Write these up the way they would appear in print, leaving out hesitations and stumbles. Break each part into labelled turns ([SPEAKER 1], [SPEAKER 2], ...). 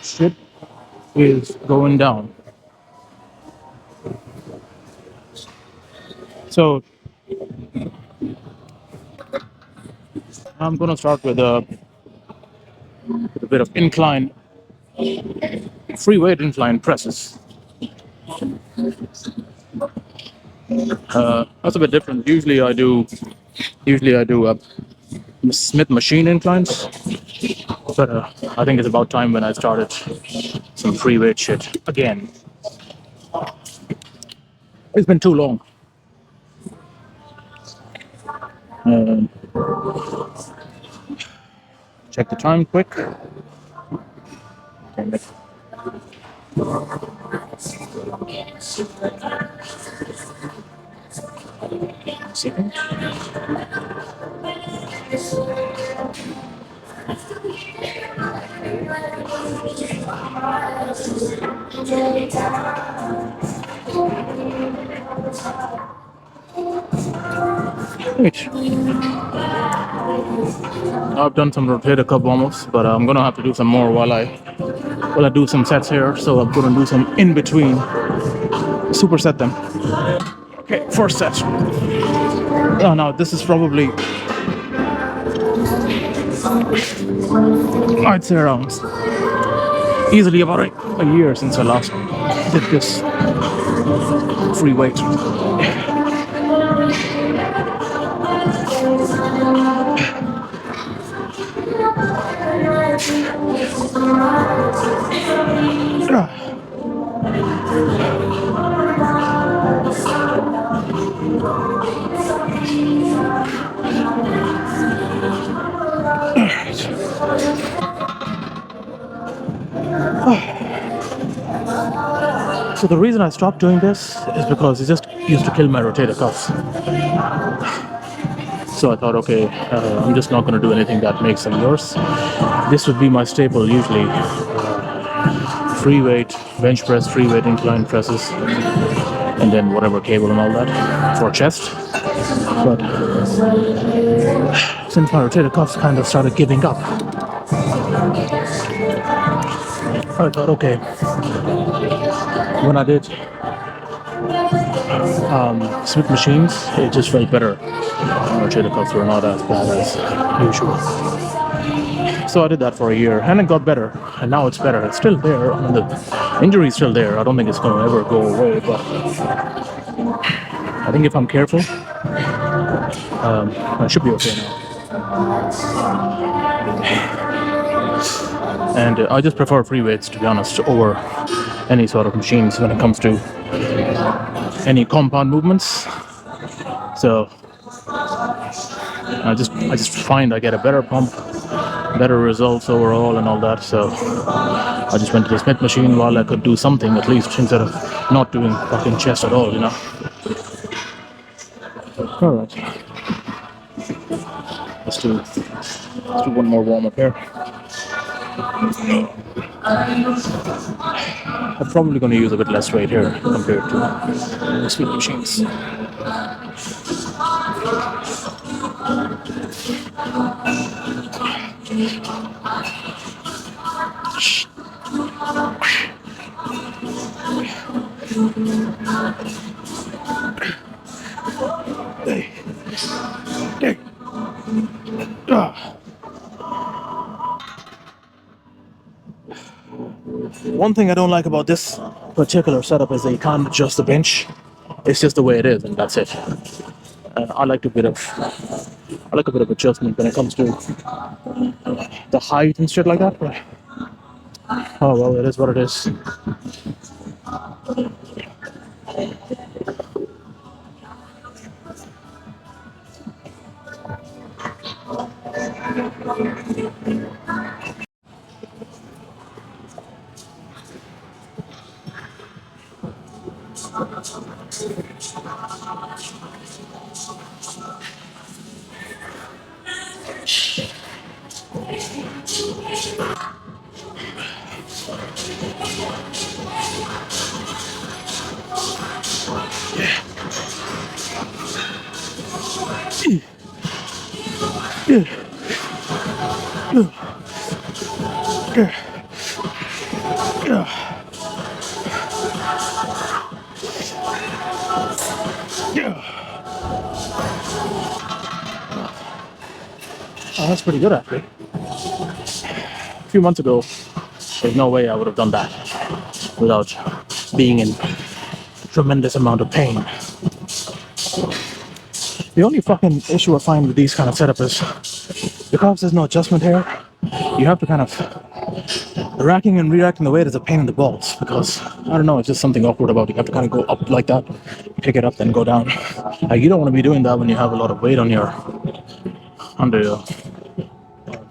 [SPEAKER 1] shit is going down. So I'm gonna start with a bit of incline, free weight incline presses. That's a bit different. Usually I do Smith machine inclines, but I think it's about time when I started some free weight shit again. It's been too long. Um, Check the time quick. 10 minutes. Second. Right. I've done some rotator cuff warm-ups, but I'm gonna have to do some more while I do some sets here. So I'm gonna do some in between, superset them. Okay, first set. Oh no, this is probably, I'd say around easily about a year since I last did this free weight. So the reason I stopped doing this is because it just used to kill my rotator cuffs. So I thought, okay, I'm just not going to do anything that makes them worse. This would be my staple usually. Free weight, bench press, free weight incline presses, and then whatever cable and all that for chest. But since my rotator cuffs kind of started giving up, I thought, okay, when I did Smith machines, it just felt better. Rotator cuffs were not as bad as usual. So I did that for a year, and it got better. And now it's better. It's still there. I mean, the injury is still there. I don't think it's going to ever go away. But I think if I'm careful, I should be okay now. And I just prefer free weights, to be honest, over any sort of machines when it comes to any compound movements. So I just find I get a better pump, better results overall and all that. So I just went to the Smith machine while I could do something at least, instead of not doing fucking chest at all, you know. Alright. Let's do one more warm up here. I'm probably going to use a bit less weight here compared to the Smith machines. One thing I don't like about this particular setup is that you can't adjust the bench. It's just the way it is, and that's it. I like a bit of adjustment when it comes to the height and shit like that. But oh well, it is what it is. Oh, that's pretty good actually. A few months ago, there's no way I would have done that without being in tremendous amount of pain. The only fucking issue I find with these kind of setups is because there's no adjustment here, you have to kind of racking and re-racking the weight is a pain in the balls because I don't know, it's just something awkward about it. You have to kind of go up like that, pick it up, then go down. Like you don't want to be doing that when you have a lot of weight on your under your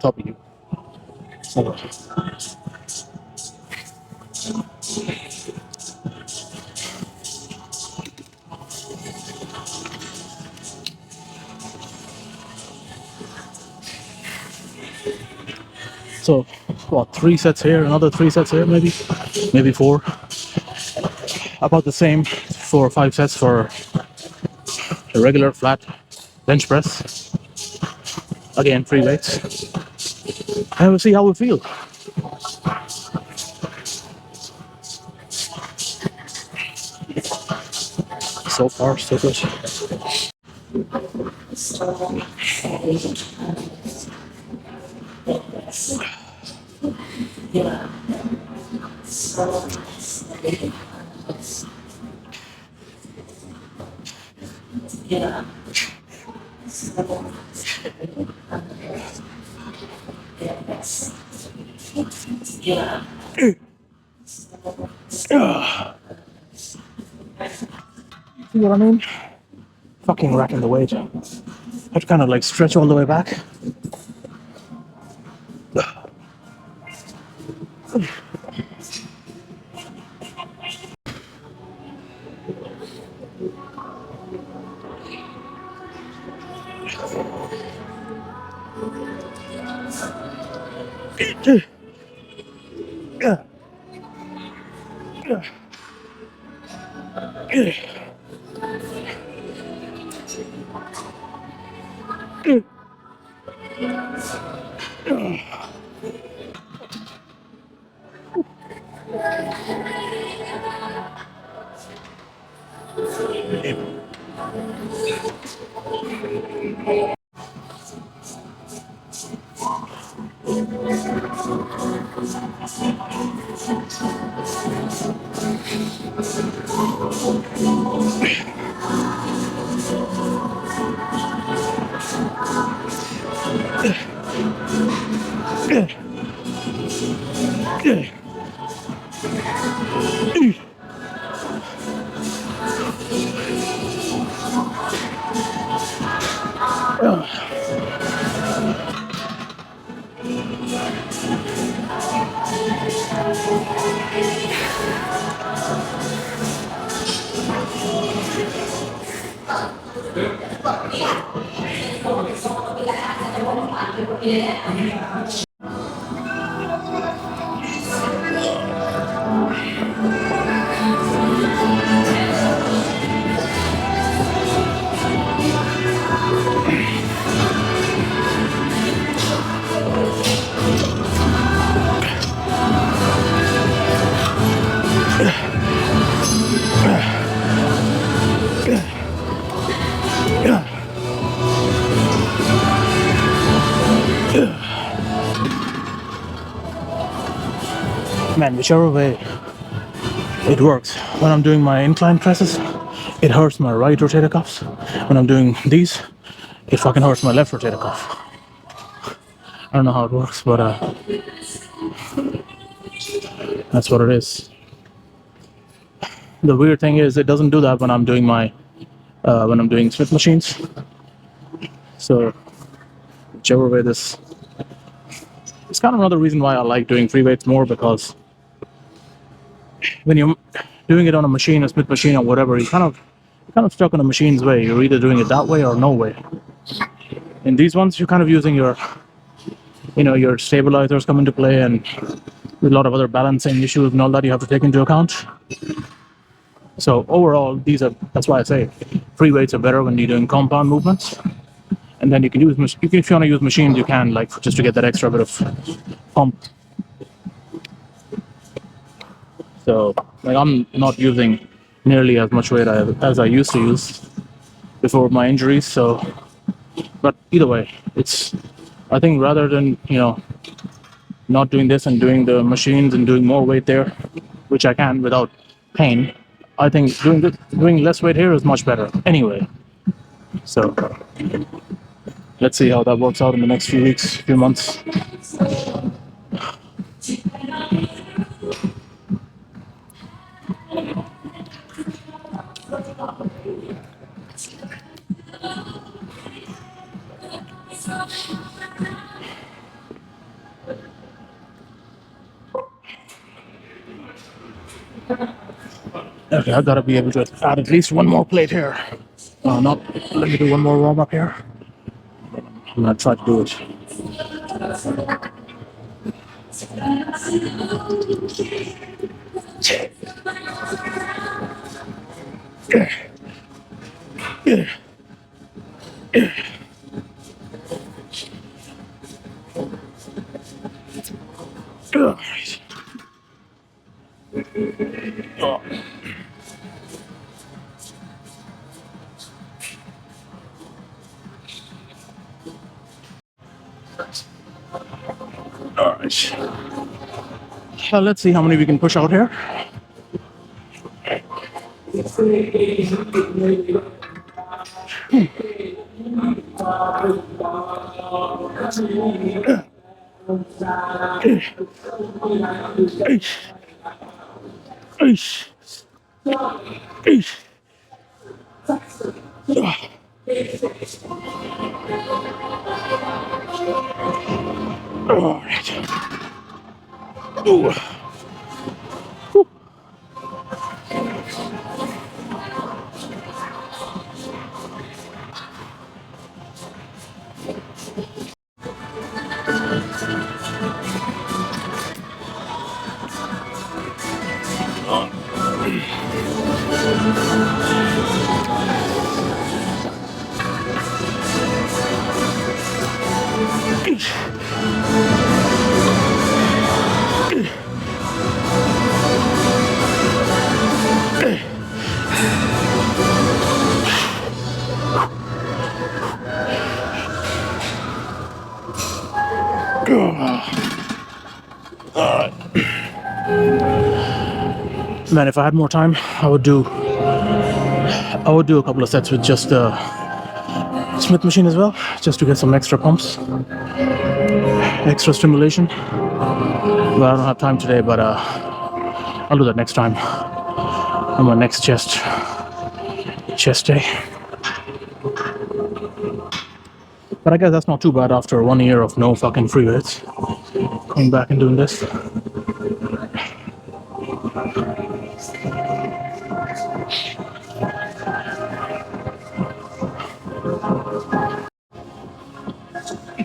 [SPEAKER 1] top of you. So, so what, 3 sets here, another 3 sets here, maybe 4. About the same, 4 or 5 sets for a regular flat bench press. Again, free weights. And we'll see how we feel. So far, so good. See what I mean? Fucking racking the weight. I have to kind of like stretch all the way back. Man, whichever way it works. When I'm doing my incline presses, it hurts my right rotator cuffs. When I'm doing these, it fucking hurts my left rotator cuff. I don't know how it works, but that's what it is. The weird thing is, it doesn't do that when I'm doing my when I'm doing Smith machines. So whichever way this, it's kind of another reason why I like doing free weights more, because when you're doing it on a machine, a Smith machine or whatever, you're kind of stuck in a machine's way. You're either doing it that way or no way. In these ones, you're kind of using your, your stabilizers come into play, and a lot of other balancing issues and all that you have to take into account. So overall, that's why I say free weights are better when you're doing compound movements. And then you can use, if you want to use machines, you can, like, just to get that extra bit of pump. So, like, I'm not using nearly as much weight as I used to use before my injuries. So, but either way, it's I think rather than, not doing this and doing the machines and doing more weight there, which I can without pain, I think doing less weight here is much better anyway. So let's see how that works out in the next few weeks, few months. Okay, I gotta be able to add at least one more plate here. Not let me do one more warm up here. I'm gonna try to do it. All right. Let's see how many we can push out here. All right. Ooh. 'Cause man, if I had more time, I would do a couple of sets with just the Smith machine as well, just to get some extra pumps, extra stimulation. But I don't have time today. But I'll do that next time on my next chest day. But I guess that's not too bad after 1 year of no fucking free weights. Going back and doing this.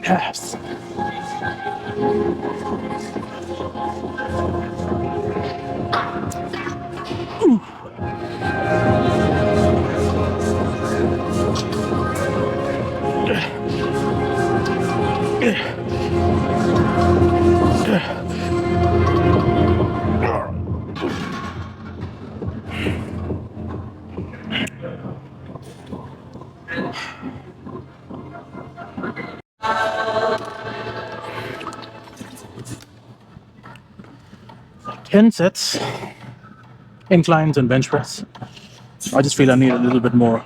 [SPEAKER 1] Yes. Ten sets, inclines and bench press. I just feel I need a little bit more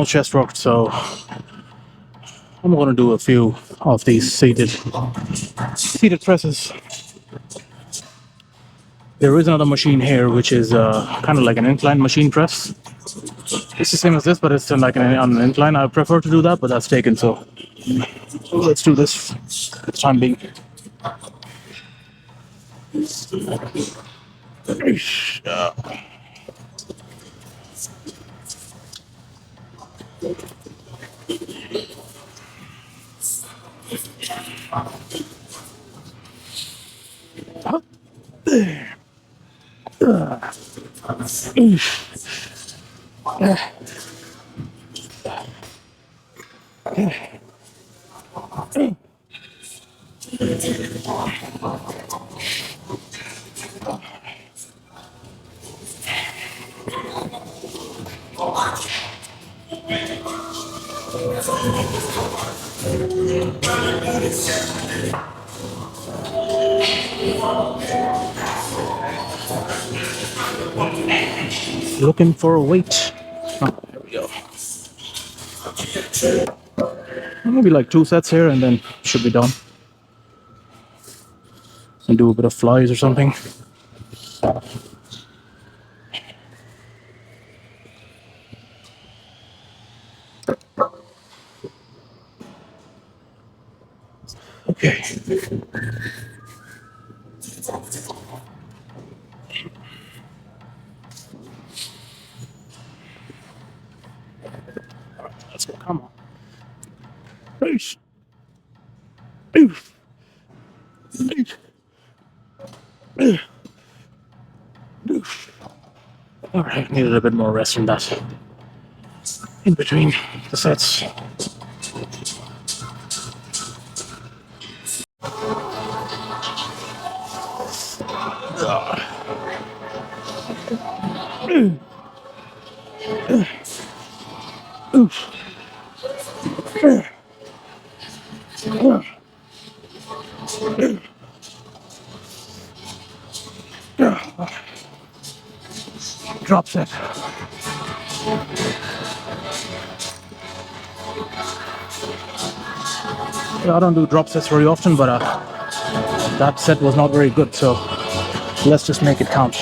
[SPEAKER 1] chest work, so I'm going to do a few of these seated presses. There is another machine here which is kind of like an incline machine press. It's the same as this, but it's like on an incline. I prefer to do that, but that's taken, so let's do this for the time being. Looking for a weight. Oh, there we go. Maybe like 2 sets here and then should be done. And do a bit of flies or something. Okay. Let's go. Come on. Peace. Peace. Peace. Peace. All right, needed a bit more rest from that. In between the sets. Drop set. I don't do drop sets very often, but that set was not very good, so let's just make it count.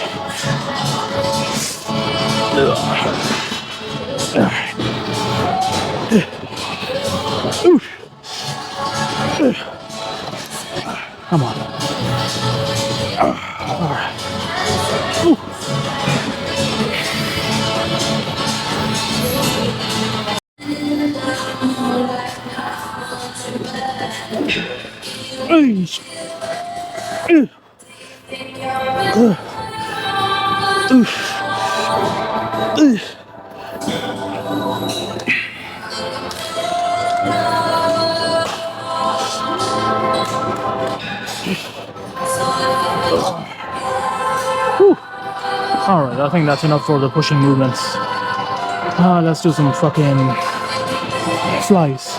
[SPEAKER 1] Come on. All right. Alright, I think that's enough for the pushing movements. Let's do some fucking flies.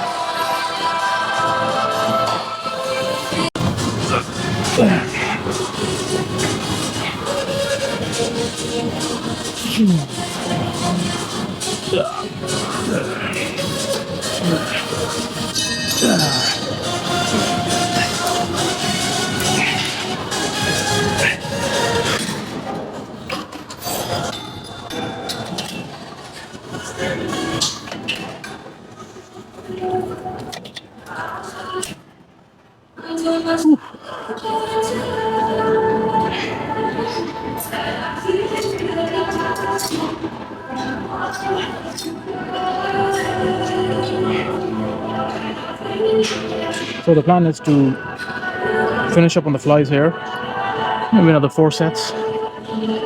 [SPEAKER 1] So the plan is to finish up on the flies here. Maybe another 4 sets,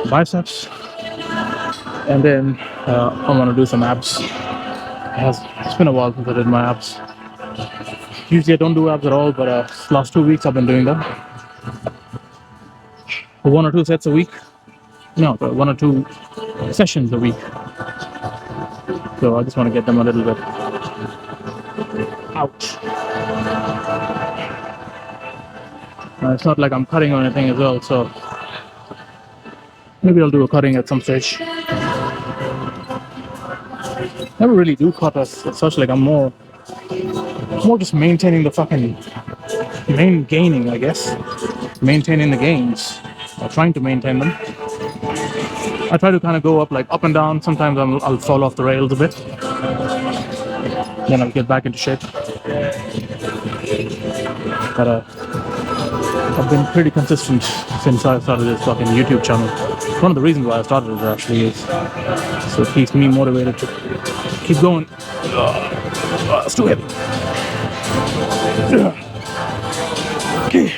[SPEAKER 1] biceps, and then I want to do some abs. It's been a while since I did my abs. Usually I don't do abs at all, but last 2 weeks I've been doing them. 1 or 2 sets a week. No, 1 or 2 sessions a week. So I just want to get them a little bit out. It's not like I'm cutting or anything as well, so maybe I'll do a cutting at some stage. Never really do cut as such, like I'm more just maintaining the fucking gaining, I guess. Maintaining the gains, or trying to maintain them. I try to kind of go up and down. Sometimes I'll fall off the rails a bit. Then I'll get back into shape. But I've been pretty consistent since I started this fucking YouTube channel. One of the reasons why I started it actually is so it keeps me motivated to keep going. Let's do it. Okay.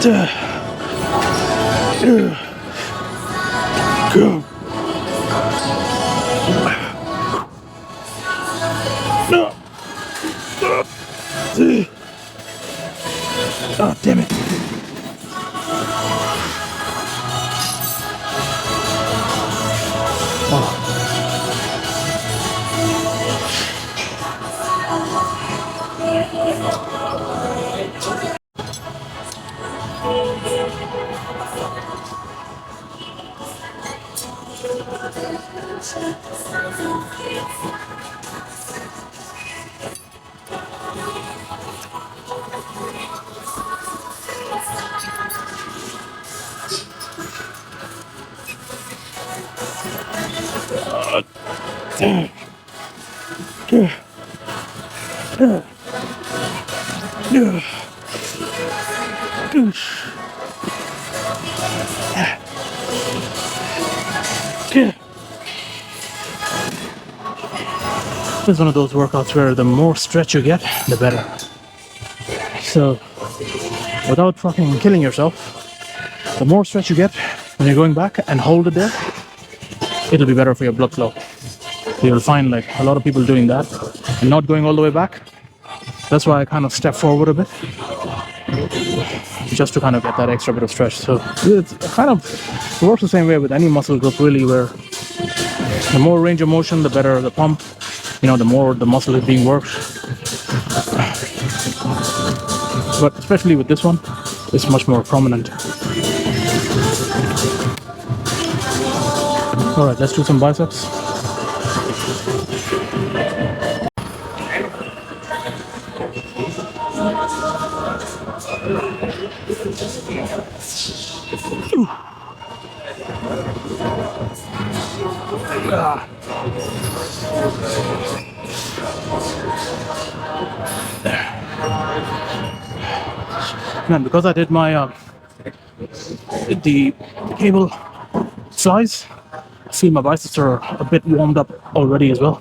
[SPEAKER 1] Oh, damn it. It's one of those workouts where the more stretch you get, the better. So, without fucking killing yourself, the more stretch you get when you're going back and hold it there, it'll be better for your blood flow. You'll find like a lot of people doing that and not going all the way back. That's why I kind of step forward a bit, just to kind of get that extra bit of stretch. So it's kind of works the same way with any muscle group really, where the more range of motion, the better the pump, you know, the more the muscle is being worked. But especially with this one, it's much more prominent. All right, let's do some biceps. Man, because I did my the cable size, I feel my biceps are a bit warmed up already as well,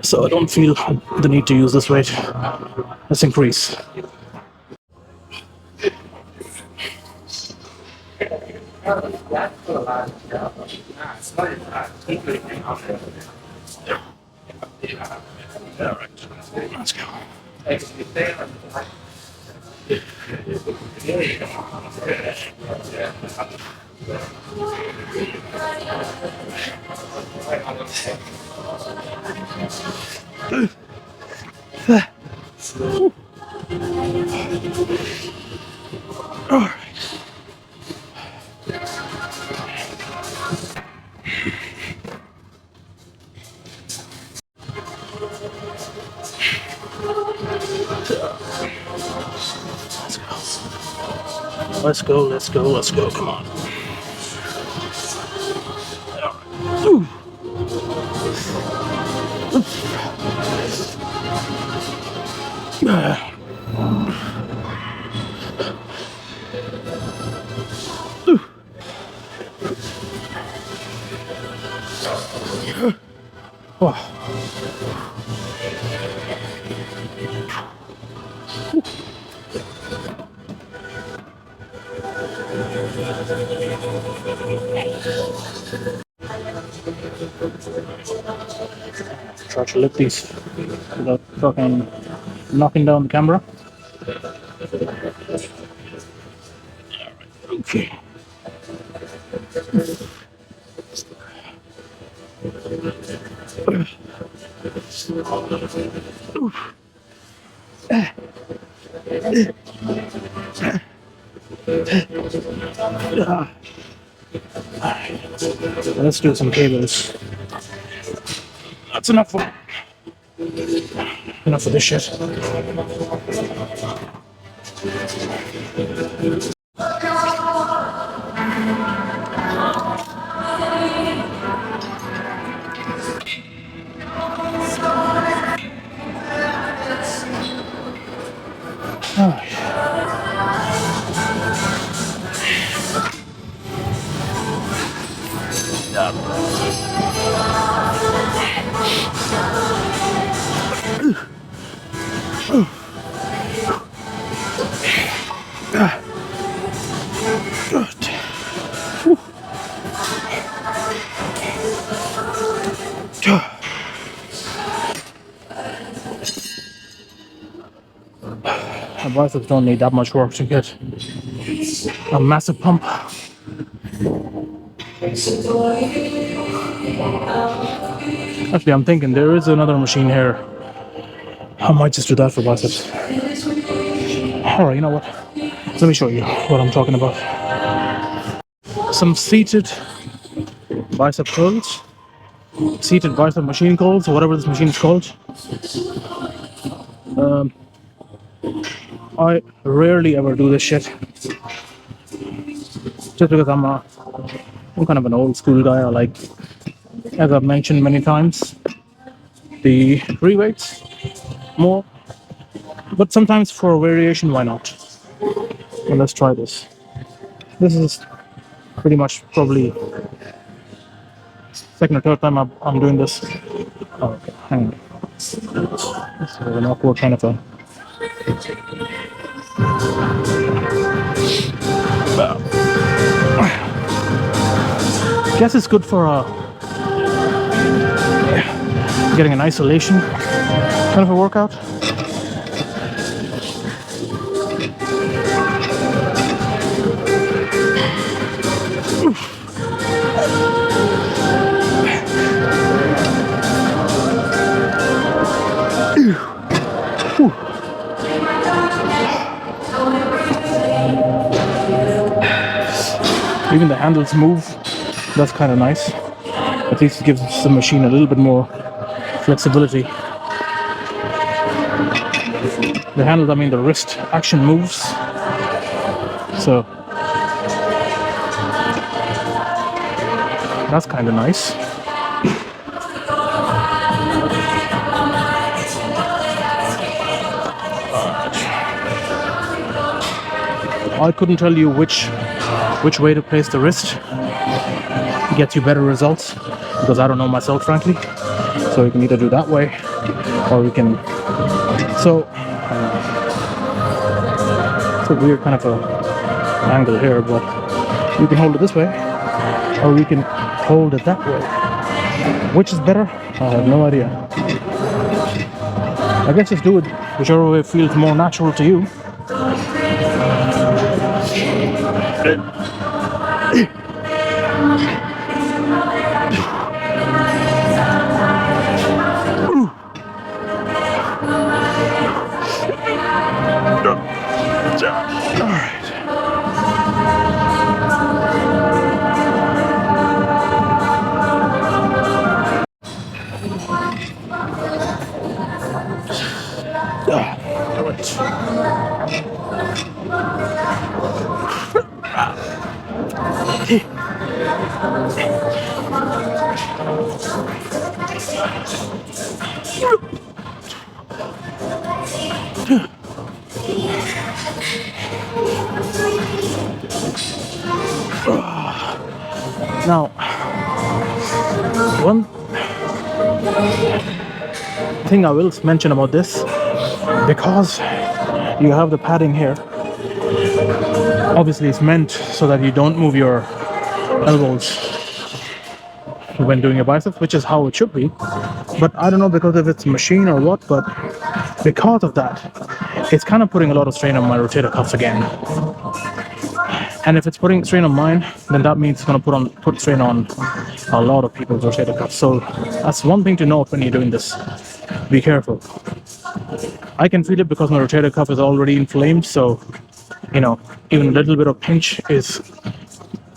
[SPEAKER 1] so I don't feel the need to use this weight. Let's increase. All right, let's go. All right. Let's go, let's go, let's go, come on. Ooh. Oh. Try to lift these without fucking knocking down the camera. Okay. Alright, let's do some cables. That's enough for this shit. my biceps don't need that much work to get a massive pump. Actually, I'm thinking there is another machine here. I might just do that for biceps. Alright, you know what? Let me show you what I'm talking about. Some seated bicep curls. Seated bicep machine curls, or whatever this machine is called. I rarely ever do this shit. Just because I'm kind of an old school guy. I like, as I've mentioned many times, the free weights more. But sometimes for a variation, why not? Well, let's try this. This is pretty much probably second or third time I'm doing this. Oh, okay, hang on. This is an awkward kind of a. Guess it's good for getting an isolation kind of a workout. Even the handles move. That's kind of nice. At least it gives the machine a little bit more flexibility. The handles, I mean the wrist action moves. So that's kind of nice. I couldn't tell you which way to place the wrist gets you better results, because I don't know myself, frankly. So you can either do that way, or you can. So it's a weird kind of a angle here, but you can hold it this way, or you can hold it that way. Which is better? I have no idea. I guess just do it whichever way feels more natural to you. Now, one thing I will mention about this, because you have the padding here, obviously it's meant so that you don't move your elbows when doing a bicep, which is how it should be. But I don't know because if it's a machine or what, but because of that, it's kind of putting a lot of strain on my rotator cuffs again. And if it's putting strain on mine, then that means it's going to put strain on a lot of people's rotator cuffs. So that's one thing to note when you're doing this. Be careful. I can feel it because my rotator cuff is already inflamed, so even a little bit of pinch is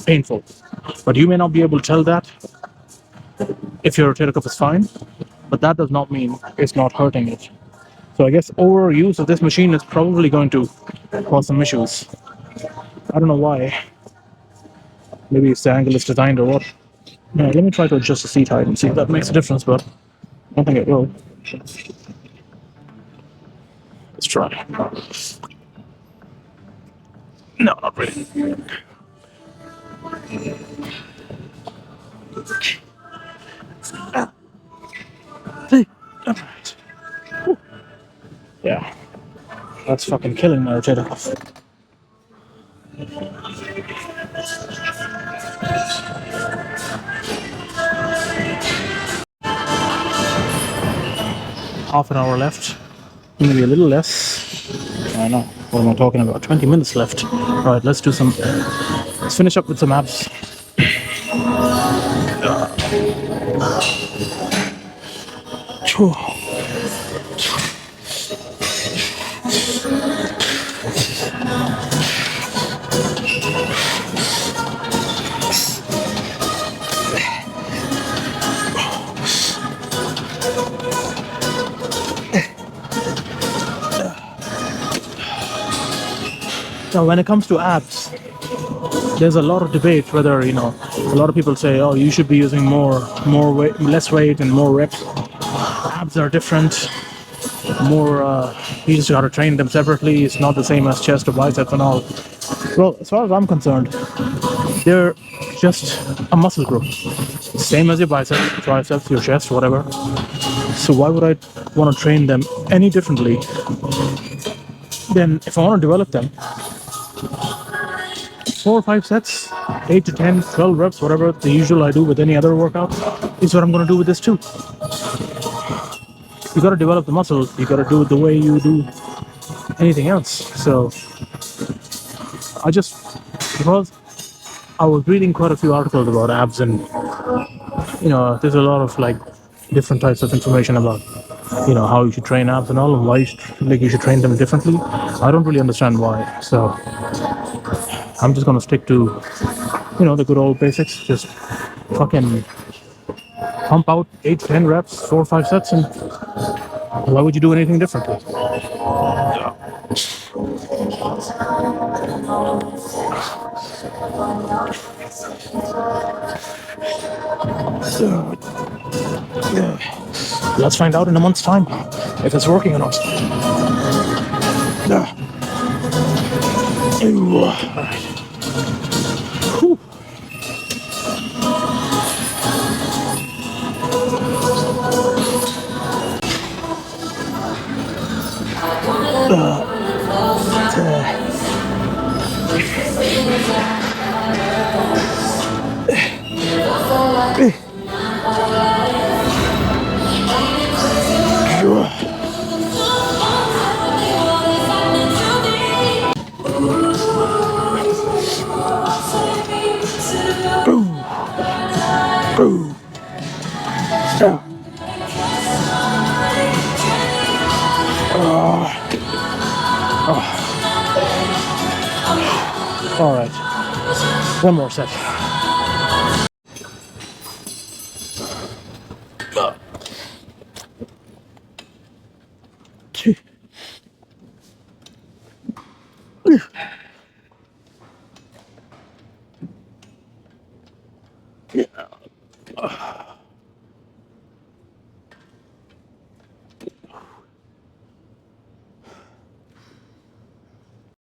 [SPEAKER 1] painful. But you may not be able to tell that if your rotator cuff is fine, but that does not mean it's not hurting it. So I guess overuse of this machine is probably going to cause some issues. I don't know why. Maybe it's the angle is designed or what. Yeah, let me try to adjust the seat height and see if that makes a difference, but I don't think it will. Let's try. No, not really. Alright. Yeah. That's fucking killing my rotator cuff. Half an hour left. Maybe a little less. I know. What am I talking about? 20 minutes left. Right, let's do some. Let's finish up with some abs. Phew. Now, when it comes to abs, there's a lot of debate whether, a lot of people say, oh, you should be using more weight, less weight and more reps. Abs are different. More, you just got to train them separately. It's not the same as chest or biceps and all. Well, as far as I'm concerned, they're just a muscle group. Same as your biceps, triceps, your chest, whatever. So why would I want to train them any differently than if I want to develop them? 4 or 5 sets, 8 to 10, 12 reps, whatever the usual I do with any other workout, is what I'm going to do with this too. You got to develop the muscle. You got to do it the way you do anything else. So because I was reading quite a few articles about abs, and there's a lot of like different types of information about how you should train abs and all, and why you should train them differently. I don't really understand why. So I'm just gonna stick to the good old basics. Just fucking pump out 8 to 10 reps, 4 or 5 sets, and why would you do anything differently? Let's find out in a month's time if it's working or not. Whew. All right, one more set.